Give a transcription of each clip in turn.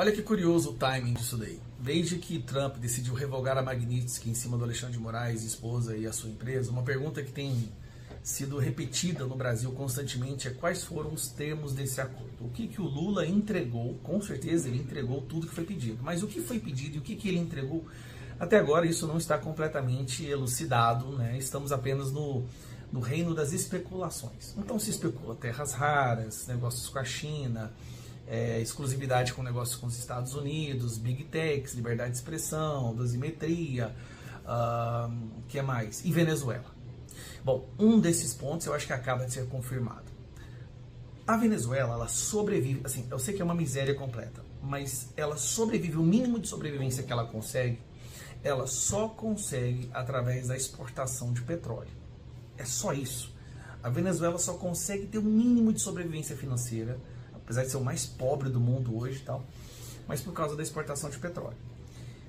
Olha que curioso o timing disso daí. Desde que Trump decidiu revogar a Magnitsky em cima do Alexandre de Moraes, esposa e a sua empresa, uma pergunta que tem sido repetida no Brasil constantemente é quais foram os termos desse acordo. O que o Lula entregou, com certeza ele entregou tudo que foi pedido, mas o que foi pedido e o que ele entregou, até agora isso não está completamente elucidado, né? Estamos apenas no reino das especulações. Então se especula terras raras, negócios com a China, exclusividade com negócios com os Estados Unidos, Big Techs, liberdade de expressão, dosimetria, que mais? E Venezuela. Bom, um desses pontos eu acho que acaba de ser confirmado. A Venezuela, ela sobrevive, assim, eu sei que é uma miséria completa, mas ela sobrevive, o mínimo de sobrevivência que ela só consegue através da exportação de petróleo. É só isso. A Venezuela só consegue ter um mínimo de sobrevivência financeira, apesar de ser o mais pobre do mundo hoje e tal, mas por causa da exportação de petróleo.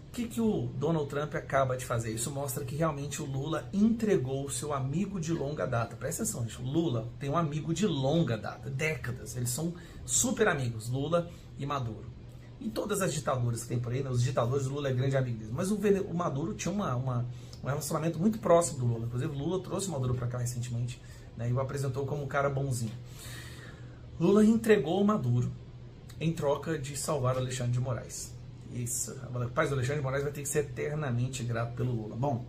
O que o Donald Trump acaba de fazer? Isso mostra que realmente o Lula entregou o seu amigo de longa data. Presta atenção, gente. O Lula tem um amigo de longa data, décadas. Eles são super amigos, Lula e Maduro. Em todas as ditaduras que tem por aí, né, os ditadores, o Lula é grande amigo deles. Mas o Maduro tinha um relacionamento muito próximo do Lula. Inclusive, o Lula trouxe o Maduro para cá recentemente, né, e o apresentou como um cara bonzinho. Lula entregou o Maduro em troca de salvar Alexandre de Moraes. Isso, o pai do Alexandre de Moraes vai ter que ser eternamente grato pelo Lula. Bom,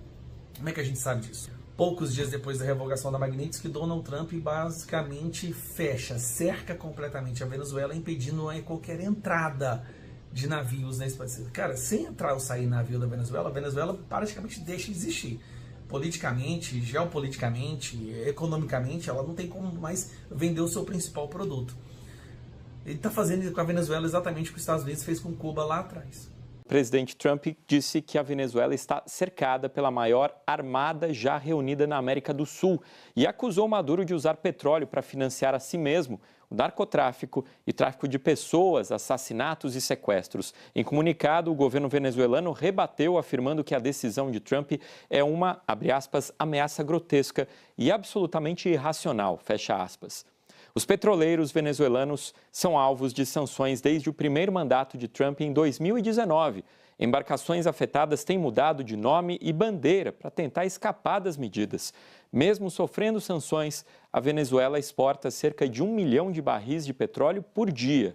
como é que a gente sabe disso? Poucos dias depois da revogação da Magnitsky, Donald Trump basicamente cerca completamente a Venezuela, impedindo qualquer entrada de navios nesse país. Cara, sem entrar ou sair navio da Venezuela, a Venezuela praticamente deixa de existir. Politicamente, geopoliticamente, economicamente, ela não tem como mais vender o seu principal produto. Ele está fazendo com a Venezuela exatamente o que os Estados Unidos fez com Cuba lá atrás. O presidente Trump disse que a Venezuela está cercada pela maior armada já reunida na América do Sul e acusou Maduro de usar petróleo para financiar a si mesmo o narcotráfico e tráfico de pessoas, assassinatos e sequestros. Em comunicado, o governo venezuelano rebateu, afirmando que a decisão de Trump é uma, abre aspas, ameaça grotesca e absolutamente irracional, fecha aspas. Os petroleiros venezuelanos são alvos de sanções desde o primeiro mandato de Trump em 2019. Embarcações afetadas têm mudado de nome e bandeira para tentar escapar das medidas. Mesmo sofrendo sanções, a Venezuela exporta cerca de 1 milhão de barris de petróleo por dia.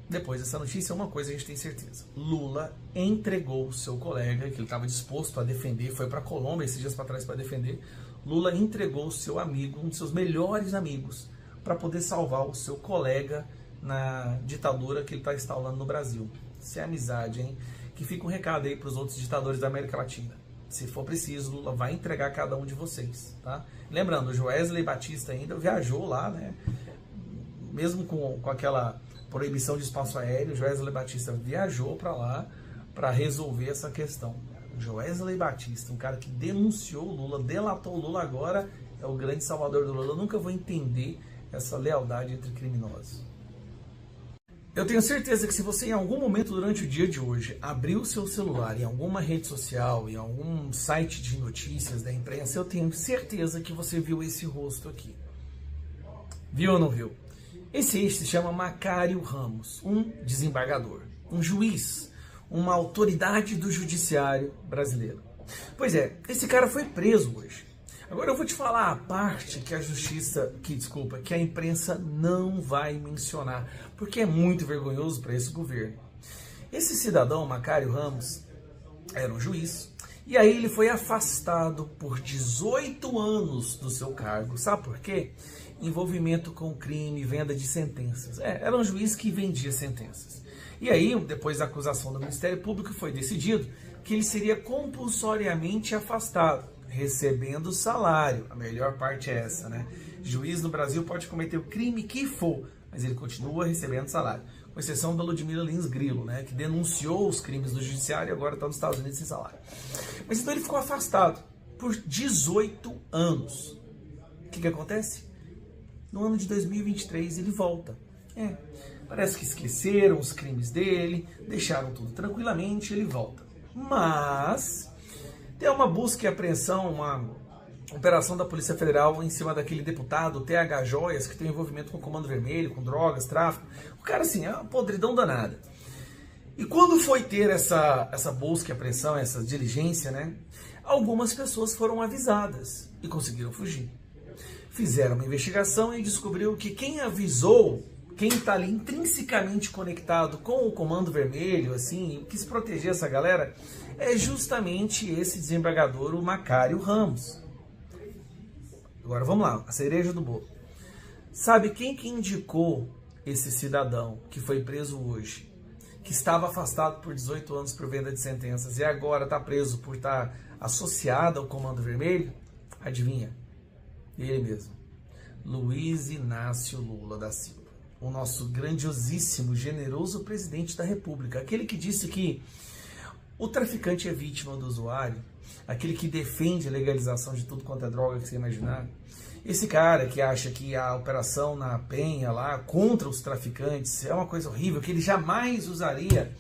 Depois dessa notícia, uma coisa a gente tem certeza. Lula entregou o seu colega, que ele estava disposto a defender, foi para a Colômbia esses dias para trás para defender. Lula entregou o seu amigo, um dos seus melhores amigos, para poder salvar o seu colega na ditadura que ele está instalando no Brasil. Isso é amizade, hein? Que fica um recado aí para os outros ditadores da América Latina. Se for preciso, Lula vai entregar cada um de vocês, tá? Lembrando, o Joesley Batista ainda viajou lá, né? Mesmo com aquela proibição de espaço aéreo, o Joesley Batista viajou para lá para resolver essa questão. Joesley Batista, um cara que denunciou o Lula, delatou o Lula, agora é o grande salvador do Lula. Eu nunca vou entender essa lealdade entre criminosos. Eu tenho certeza que se você em algum momento durante o dia de hoje abrir o seu celular em alguma rede social, em algum site de notícias da imprensa, eu tenho certeza que você viu esse rosto aqui. Viu ou não viu? Esse se chama Macário Ramos, um desembargador, um juiz, uma autoridade do judiciário brasileiro. Pois é, esse cara foi preso hoje. Agora eu vou te falar a parte que que a imprensa não vai mencionar, porque é muito vergonhoso para esse governo. Esse cidadão, Macário Ramos, era um juiz, e aí ele foi afastado por 18 anos do seu cargo. Sabe por quê? Envolvimento com crime, venda de sentenças. Era um juiz que vendia sentenças. E aí, depois da acusação do Ministério Público, foi decidido que ele seria compulsoriamente afastado, recebendo salário. A melhor parte é essa, né? Juiz no Brasil pode cometer o crime que for, mas ele continua recebendo salário. Com exceção da Ludmila Lins Grilo, né? Que denunciou os crimes do judiciário e agora está nos Estados Unidos sem salário. Mas então ele ficou afastado por 18 anos. O que acontece? No ano de 2023 ele volta. Parece que esqueceram os crimes dele, deixaram tudo tranquilamente, ele volta. Mas tem uma busca e apreensão, operação da Polícia Federal em cima daquele deputado, TH Joias, que tem envolvimento com o Comando Vermelho, com drogas, tráfico. O cara, assim, é uma podridão danada. E quando foi ter essa busca e apreensão, essa diligência, né, algumas pessoas foram avisadas e conseguiram fugir. Fizeram uma investigação e descobriu que quem avisou, quem está ali intrinsecamente conectado com o Comando Vermelho, assim, quis proteger essa galera, é justamente esse desembargador, o Macário Ramos. Agora vamos lá, a cereja do bolo. Sabe quem que indicou esse cidadão que foi preso hoje, que estava afastado por 18 anos por venda de sentenças e agora está preso por estar associado ao Comando Vermelho? Adivinha? Ele mesmo. Luiz Inácio Lula da Silva. O nosso grandiosíssimo, generoso presidente da República. Aquele que disse que o traficante é vítima do usuário, aquele que defende a legalização de tudo quanto é droga que você imaginar. Esse cara que acha que a operação na Penha lá contra os traficantes é uma coisa horrível, que ele jamais usaria,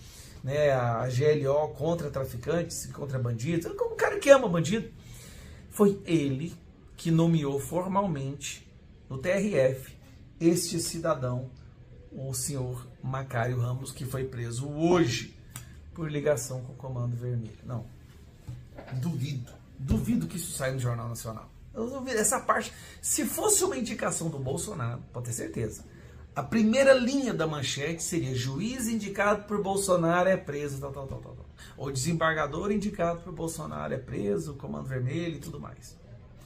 né, a GLO contra traficantes e contra bandidos. Um cara que ama bandido. Foi ele que nomeou formalmente no TRF este cidadão, o senhor Macário Ramos, que foi preso hoje por ligação com o Comando Vermelho. Não, duvido que isso saia no Jornal Nacional. Eu duvido, essa parte, se fosse uma indicação do Bolsonaro, pode ter certeza, a primeira linha da manchete seria: juiz indicado por Bolsonaro é preso, tal. Ou desembargador indicado por Bolsonaro é preso, Comando Vermelho e tudo mais.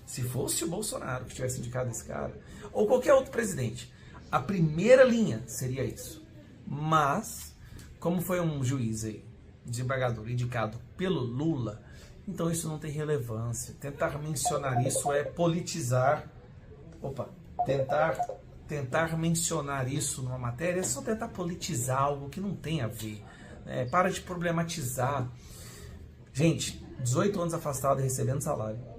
Se fosse o Bolsonaro que tivesse indicado esse cara, ou qualquer outro presidente, a primeira linha seria isso. Mas, como foi um juiz aí, desembargador indicado pelo Lula, então isso não tem relevância. Tentar mencionar isso é politizar. Tentar mencionar isso numa matéria é só tentar politizar algo que não tem a ver. Para de problematizar. Gente, 18 anos afastado e recebendo salário.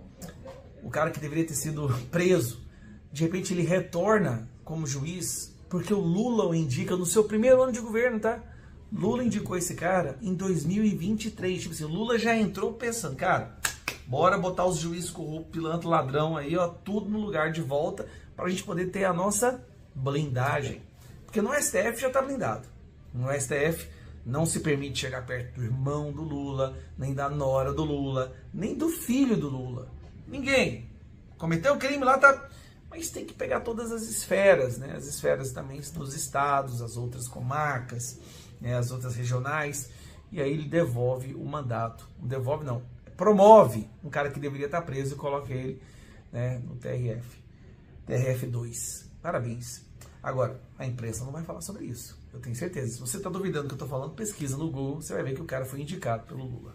O cara que deveria ter sido preso, de repente ele retorna como juiz, porque o Lula o indica no seu primeiro ano de governo, tá? Lula indicou esse cara em 2023. Tipo assim, o Lula já entrou pensando, cara, bora botar os juízes corruptos, pilantra, ladrão aí, ó, tudo no lugar de volta, pra gente poder ter a nossa blindagem. Porque no STF já tá blindado. No STF não se permite chegar perto do irmão do Lula, nem da nora do Lula, nem do filho do Lula. Ninguém. Cometeu o crime lá, tá... Mas tem que pegar todas as esferas, né? As esferas também dos estados, as outras comarcas, né? As outras regionais. E aí ele devolve o mandato. Devolve não. Promove um cara que deveria estar preso e coloca ele, né, no TRF. TRF2. Parabéns. Agora, a imprensa não vai falar sobre isso. Eu tenho certeza. Se você está duvidando do que eu estou falando, pesquisa no Google. Você vai ver que o cara foi indicado pelo Lula.